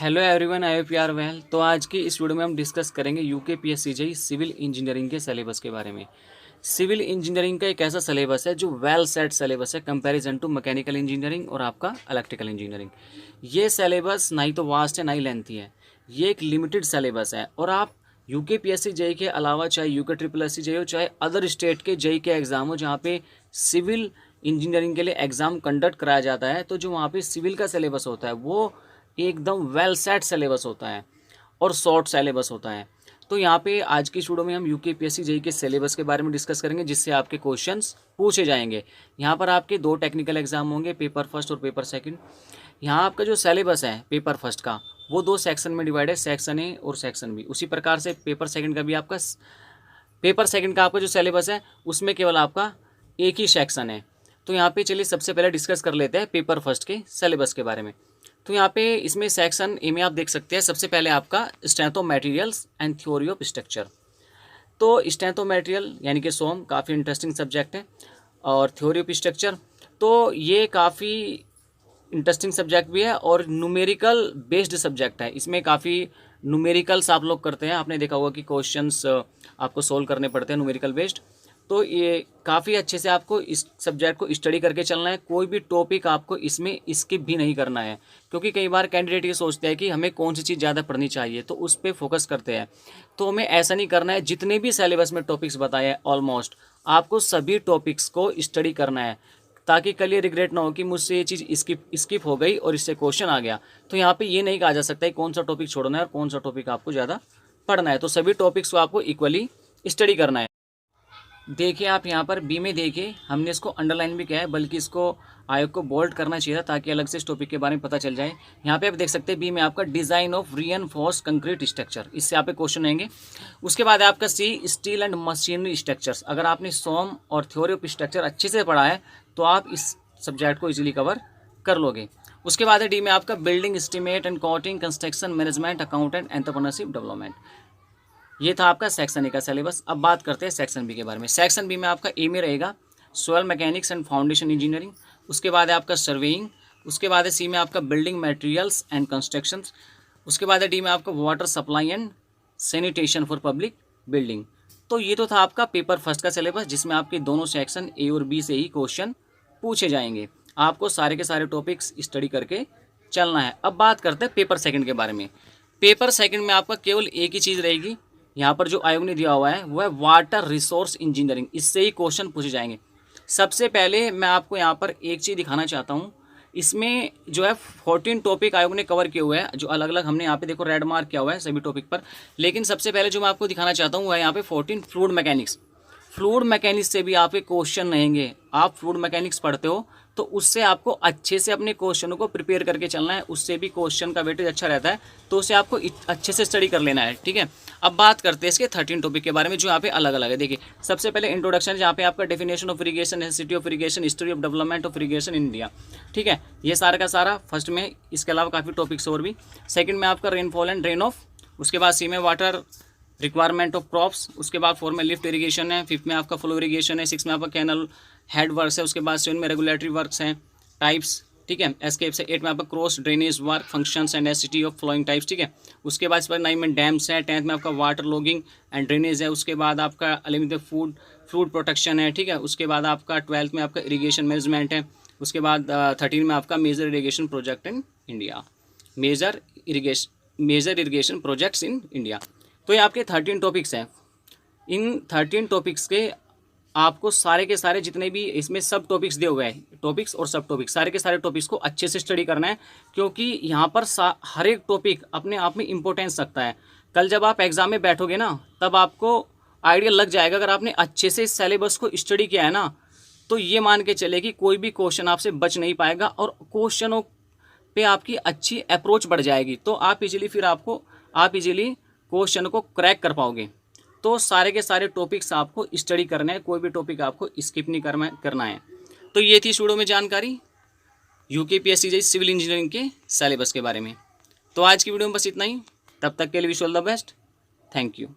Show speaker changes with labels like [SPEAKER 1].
[SPEAKER 1] Hello everyone, I hope you are well. तो आज की इस वीडियो में हम डिस्कस करेंगे यूकेपीएससी सिविल इंजीनियरिंग के सिलेबस के बारे में। सिविल इंजीनियरिंग का एक ऐसा सिलेबस है जो वेल सेट सिलेबस है कंपैरिजन टू मैकेनिकल इंजीनियरिंग और आपका इलेक्ट्रिकल इंजीनियरिंग। ये सिलेबस ना ही तो वास्ट है ना ही लेंथी है, ये एक लिमिटेड सिलेबस है। और आप यूकेपीएससी जेई के अलावा चाहे UK triple S C JE हो चाहे अदर स्टेट के जेई के एग्ज़ाम हो जहाँ पे सिविल इंजीनियरिंग के लिए एग्ज़ाम कंडक्ट कराया जाता है, तो जो वहाँ पे सिविल का सिलेबस होता है वो एकदम वेल सेट सिलेबस होता है और शॉर्ट सिलेबस होता है। तो यहाँ पे आज की वीडियो में हम यूकेपीएससी जेई के सिलेबस के बारे में डिस्कस करेंगे जिससे आपके क्वेश्चंस पूछे जाएंगे। यहाँ पर आपके दो टेक्निकल एग्जाम होंगे, पेपर फर्स्ट और पेपर सेकंड। यहाँ आपका जो सिलेबस है पेपर फर्स्ट का वो दो सेक्शन में डिवाइड है, सेक्शन ए और सेक्शन बी। उसी प्रकार से पेपर सेकंड का भी आपका जो सिलेबस है उसमें केवल आपका एक ही सेक्शन है। तो यहाँ पे चलिए सबसे पहले डिस्कस कर लेते हैं पेपर फर्स्ट के सिलेबस के बारे में। तो यहाँ पे इसमें सेक्शन ए में आप देख सकते हैं सबसे पहले आपका strength of materials and theory of structure. तो स्ट्रेंथ ऑफ मटेरियल यानी कि सोम काफ़ी इंटरेस्टिंग सब्जेक्ट है, और थ्योरी ऑफ स्ट्रक्चर तो ये काफ़ी इंटरेस्टिंग सब्जेक्ट भी है और न्यूमेरिकल बेस्ड सब्जेक्ट है। इसमें काफ़ी न्यूमेरिकल्स आप लोग करते हैं, आपने देखा होगा कि क्वेश्चंस आपको सोल्व करने पड़ते हैं न्यूमेरिकल बेस्ड। तो ये काफ़ी अच्छे से आपको इस सब्जेक्ट को स्टडी करके चलना है। कोई भी टॉपिक आपको इसमें स्किप भी नहीं करना है, क्योंकि कई बार कैंडिडेट ये सोचते हैं कि हमें कौन सी चीज़ ज़्यादा पढ़नी चाहिए तो उस पर फोकस करते हैं। तो हमें ऐसा नहीं करना है। जितने भी सिलेबस में टॉपिक्स बताए हैं ऑलमोस्ट आपको सभी टॉपिक्स को स्टडी करना है, ताकि कल ये रिग्रेट ना हो कि मुझसे ये चीज़ स्किप हो गई और इससे क्वेश्चन आ गया। तो यहाँ पे ये नहीं कहा जा सकता है कौन सा टॉपिक छोड़ना है और कौन सा टॉपिक आपको ज़्यादा पढ़ना है। तो सभी टॉपिक्स को आपको इक्वली स्टडी करना है। देखिए आप यहाँ पर बी में देखिए, हमने इसको अंडरलाइन भी किया है, बल्कि इसको आयोग को बोल्ड करना चाहिए था ताकि अलग से इस टॉपिक के बारे में पता चल जाए। यहाँ पे आप देख सकते हैं बी में आपका design of reinforced concrete structure, इससे आप पे क्वेश्चन आएंगे। उसके बाद है आपका सी स्टील एंड मशीनरी स्ट्रक्चर्स। अगर आपने सोम और थ्योरी ऑफ स्ट्रक्चर अच्छे से पढ़ा है तो आप इस सब्जेक्ट को इजीली कवर कर लोगे। उसके बाद है डी में आपका building estimate and coating construction management accountant entrepreneurship development. ये था आपका सेक्शन ए का सिलेबस। अब बात करते हैं सेक्शन बी के बारे में। सेक्शन बी में आपका ए में रहेगा soil mechanics and foundation engineering. उसके बाद है आपका सर्वेइंग। उसके बाद है सी में आपका बिल्डिंग मटेरियल्स एंड कंस्ट्रक्शन। उसके बाद है डी में आपका water supply and sanitation for public building. तो ये तो था आपका पेपर फर्स्ट का सिलेबस, जिसमें आपके दोनों सेक्शन ए और बी से ही क्वेश्चन पूछे जाएंगे। आपको सारे के सारे टॉपिक्स स्टडी करके चलना है। अब बात करते हैं पेपर सेकंड के बारे में। पेपर सेकंड में आपका केवल एक ही चीज़ रहेगी, यहाँ पर जो आयोग ने दिया हुआ है वो है वाटर रिसोर्स इंजीनियरिंग। इससे ही क्वेश्चन पूछे जाएंगे। सबसे पहले मैं आपको यहाँ पर एक चीज़ दिखाना चाहता हूँ। इसमें जो है 14 टॉपिक आयोग ने कवर किए हुए हैं, जो अलग अलग हमने यहाँ पे देखो रेड मार्क किया हुआ है सभी टॉपिक पर। लेकिन सबसे पहले जो मैं आपको दिखाना चाहता हूँ वो है यहाँ पे 14 फ्लूइड मैकेनिक्स। फ्लूइड मैकेनिक्स से भी आपके क्वेश्चन रहेंगे। आप फ्लूइड मैकेनिक्स पढ़ते हो तो उससे आपको अच्छे से अपने क्वेश्चनों को प्रिपेयर करके चलना है, उससे भी क्वेश्चन का वेटेज अच्छा रहता है, तो उसे आपको अच्छे से स्टडी कर लेना है। ठीक है, अब बात करते हैं इसके 13 टॉपिक के बारे में जो यहाँ पे अलग अलग है। देखिए सबसे पहले इंट्रोडक्शन, जहाँ पे आपका definition of irrigation, necessity of irrigation, history of development of irrigation in India. ठीक है, ये सारा का सारा फर्स्ट में। इसके अलावा काफ़ी टॉपिक्स और भी। सेकंड में आपका रेनफॉल एंड ड्रेन ऑफ। उसके बाद सी में वाटर रिक्वायरमेंट ऑफ क्रॉप्स। उसके बाद 4 में लिफ्ट इरिगेशन है। 5 में आपका फ्लो इरिगेशन है। 6 में आपका कैनल हेड वर्क्स है। उसके बाद 7 में रेगुलेटरी वर्क्स हैं, टाइप्स। ठीक है, एस्केप से 8 में आपका cross drainage work functions and necessity of flowing types. ठीक है, उसके बाद इस पर 9 में डैम्स है। 10th में आपका वाटर लॉगिंग एंड ड्रेनेज है। उसके बाद आपका 11th में फूड प्रोटेक्शन है। ठीक है, उसके बाद आपका 12th में आपका इरीगेशन मैनेजमेंट है। उसके बाद 13 में आपका major irrigation project in India, major irrigation projects in India. तो ये आपके 13 टॉपिक्स हैं। इन 13 टॉपिक्स के आपको सारे के सारे जितने भी इसमें सब टॉपिक्स दिए हुए हैं, टॉपिक्स और सब टॉपिक्स, सारे के सारे टॉपिक्स को अच्छे से स्टडी करना है, क्योंकि यहाँ पर हर एक टॉपिक अपने आप में इम्पोर्टेंस रखता है। कल जब आप एग्जाम में बैठोगे ना तब आपको आइडिया लग जाएगा। अगर आपने अच्छे से इस सिलेबस को स्टडी किया है ना तो ये मान के चले कि कोई भी क्वेश्चन आपसे बच नहीं पाएगा और क्वेश्चनों पे आपकी अच्छी अप्रोच बढ़ जाएगी। तो आप इजीली क्वेश्चन को क्रैक कर पाओगे। तो सारे के सारे टॉपिक्स आपको स्टडी करने हैं, कोई भी टॉपिक आपको स्किप नहीं करना है। तो ये थी वीडियो में जानकारी यूकेपीएससी सिविल इंजीनियरिंग के सिलेबस के बारे में। तो आज की वीडियो में बस इतना ही। तब तक के लिए wish all the best. Thank you.